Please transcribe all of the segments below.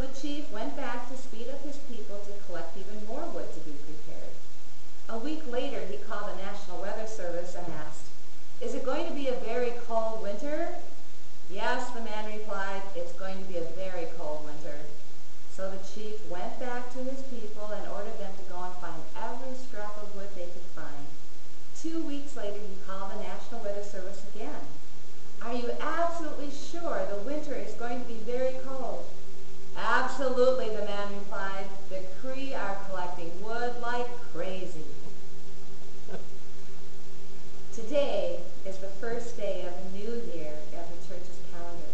So the chief went back to speed up his people to collect even more wood to be prepared. A week later, he called the National Weather Service and asked, "Is it going to be a very cold winter?" "Yes," the man replied, "it's going to be a very cold winter." So the chief went back to his people and ordered them to go and find every scrap of wood they could find. 2 weeks later, he called the National Weather Service again. "Are you absolutely sure the winter is going to be very cold?" "Absolutely," the man replied. "The Cree are collecting wood like crazy." Today is the first day of the new year of the church's calendar.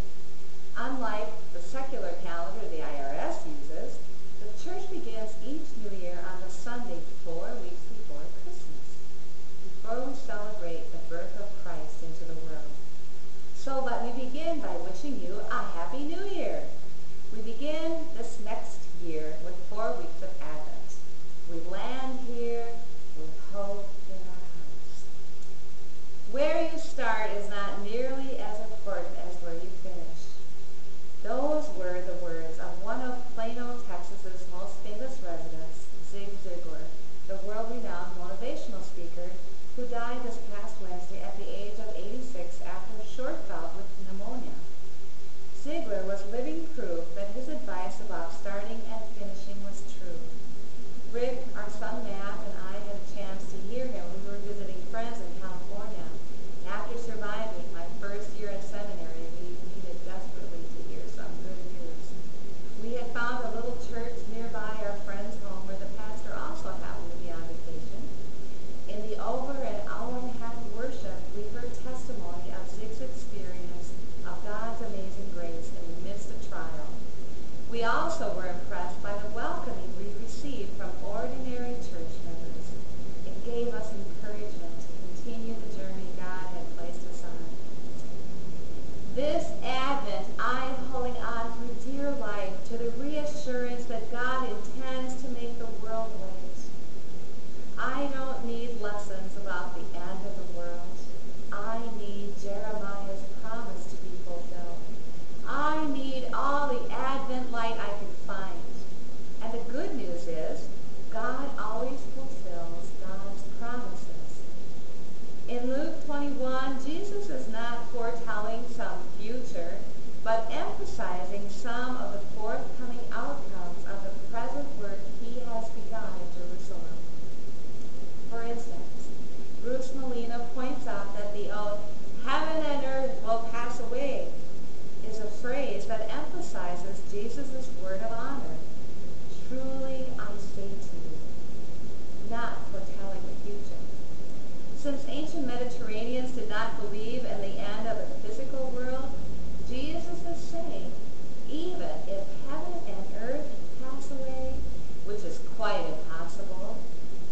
Unlike the secular calendar the IRS uses, the church begins each new year on the Sunday 4 weeks before Christmas, before we celebrate the birth of Christ into the world. So let me begin by wishing you a Happy New Year. We begin this next year with 4 weeks of Advent. We land here with hope in our hearts. Where you start is not nearly as important as where you finish. Those were the words of one of Plano, Texas's most famous residents, Zig Ziglar, the world-renowned motivational speaker who died this past Wednesday at the age of 86 after a short bout with pneumonia. Ziglar was living proof that his advice about starting and finishing was true. Rick, our son Matt, and I had a chance to hear him when we were visiting friends in California. After surviving my first year in seminary, we needed desperately to hear some good news. We had found a little church nearby our friend's home where the pastor also happened to be on vacation. In the over an hour and a half worship, we heard testimony of Zig's experience of God's amazing grace in the midst of trial. We also were impressed by the welcoming we received from ordinary church members. It gave us encouragement to continue the journey God had placed us on. This Advent, I am holding on for dear life to the reassurance that God intends to make the world right. I don't need lessons about the end of the world. I need Jeremiah's promise to be fulfilled. I need all the Advent light I can find. And the good news is, God always fulfills God's promises. In Luke 21, Jesus is not foretelling some future, but emphasizing some of the forthcoming outcomes of the present work he has begun in Jerusalem. For instance, Bruce Molina points out that the old "heaven and earth will pass away" is a phrase that emphasizes Jesus' word of honor. Truly I say to you, not foretelling the future. Since ancient Mediterraneans did not believe in the end of the physical world, Jesus is saying, even if heaven and earth pass away, which is quite impossible,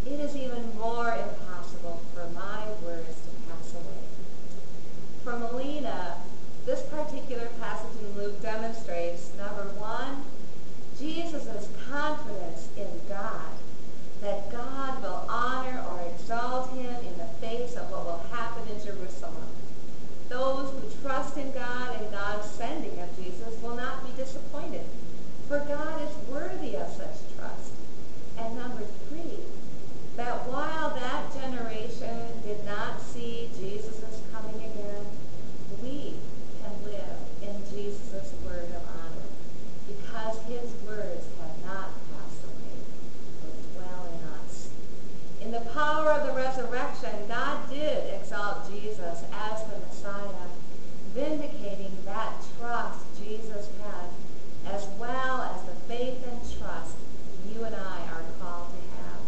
it is even more impossible for my words to pass away. For Molina, this particular passage in Luke demonstrates, number one, Jesus' confidence in God, that God will honor or exalt him in the face of what will happen in Jerusalem. Those who trust in God and God's sending of Jesus will not be disappointed, for God is worthy of such trust. And number three, that while that generation did not see Jesus' coming again, we can live in Jesus' word of honor, because his words have not passed away, but dwell in us. In the power of the resurrection, God did exalt Jesus as the Messiah, vindicating that trust Jesus had, as well as the faith and trust you and I are called to have.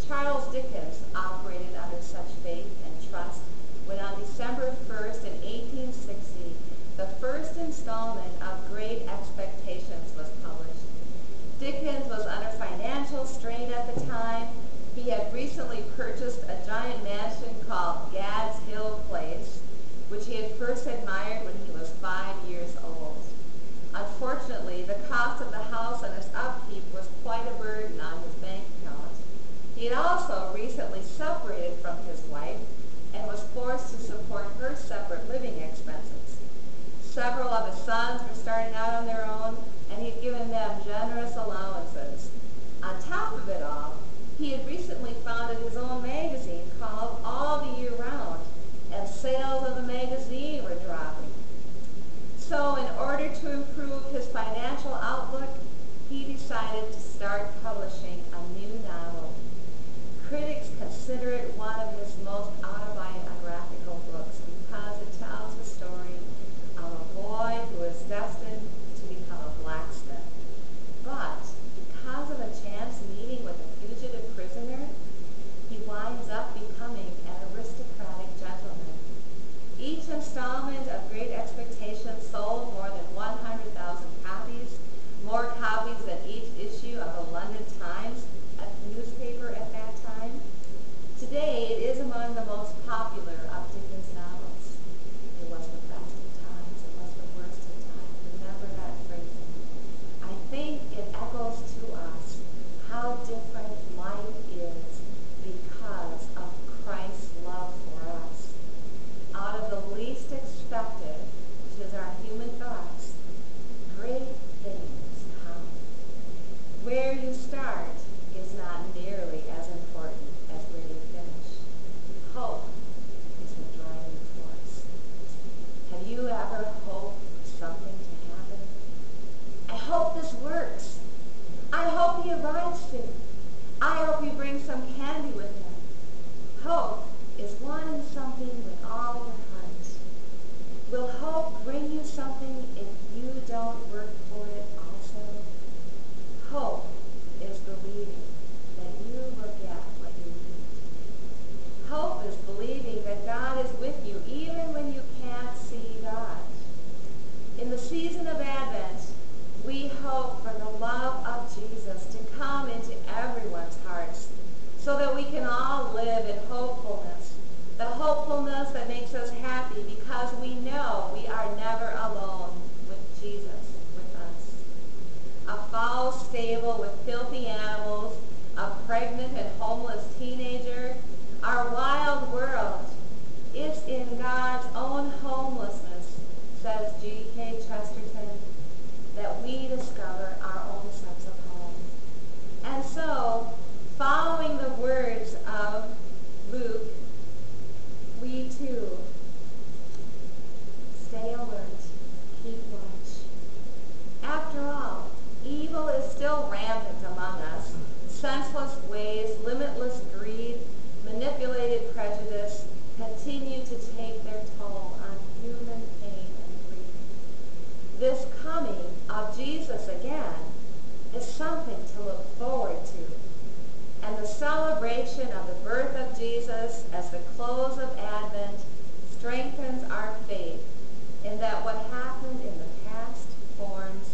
Charles Dickens operated under such faith and trust when on December 1st in 1860, the first installment of Great Expectations was published. Dickens was under financial strain at the time. He had recently purchased a giant mansion called Gad's Hill Place, which he had first admired when he was 5 years old. Unfortunately, the cost of the house and its upkeep was quite a burden on his bank account. He had also recently separated from his wife and was forced to support her separate living expenses. Several of his sons were starting out on their own, and generous allowances. On top of it all, he had recently founded his own magazine called All the Year Round, and sales of the magazine were dropping. So in order to improve his financial outlook, he decided to start publishing a new novel. Critics consider it one of his most autobiographical books because it tells the story of a boy who is destined to become a blacksmith. But because of a chance meeting with a fugitive prisoner, he winds up becoming an aristocratic gentleman. Each installment of Great Expectations sold more than 100,000 copies, more copies than each issue of the London Times, a newspaper at that time. Today, it is among the most popular of Dickens' novels. It was the best of times, it was the worst of times. Remember that phrasing. I think it echoes to us how different life is because of Christ's love for us. Out of the least expected, which is our human thoughts, great things come. Where you start is not nearly as important as where you finish. Hope is the driving force. Have you ever hoped for something to happen? I hope this works. I hope he arrives soon. I hope you bring some candy with him. Hope is wanting something with all your heart. Will hope bring you something if you don't work for it also? Hope is believing that you will get what you need. Hope is believing that God is with you even when you can't see God. In the season of Advent, we hope for the love of Jesus to come into everyone's hearts so that we can all live in hopefulness. The hopefulness that makes us happy because we know we are never alone with Jesus with us. A foul stable with filthy animals, a pregnant and homeless teenager, our wild world. It's in God's own homelessness, says G.K. Chesterton, that we discover our own sense of home. And so, following the words of Luke, we too stay alert, keep watch. After all, evil is still rampant among us. Senseless ways, limitless greed, manipulated prejudice continue to take their toll on human pain and grief. This coming of Jesus again is something to look forward to. And the celebration of the birth of Jesus as the close of Advent strengthens our faith in that what happened in the past forms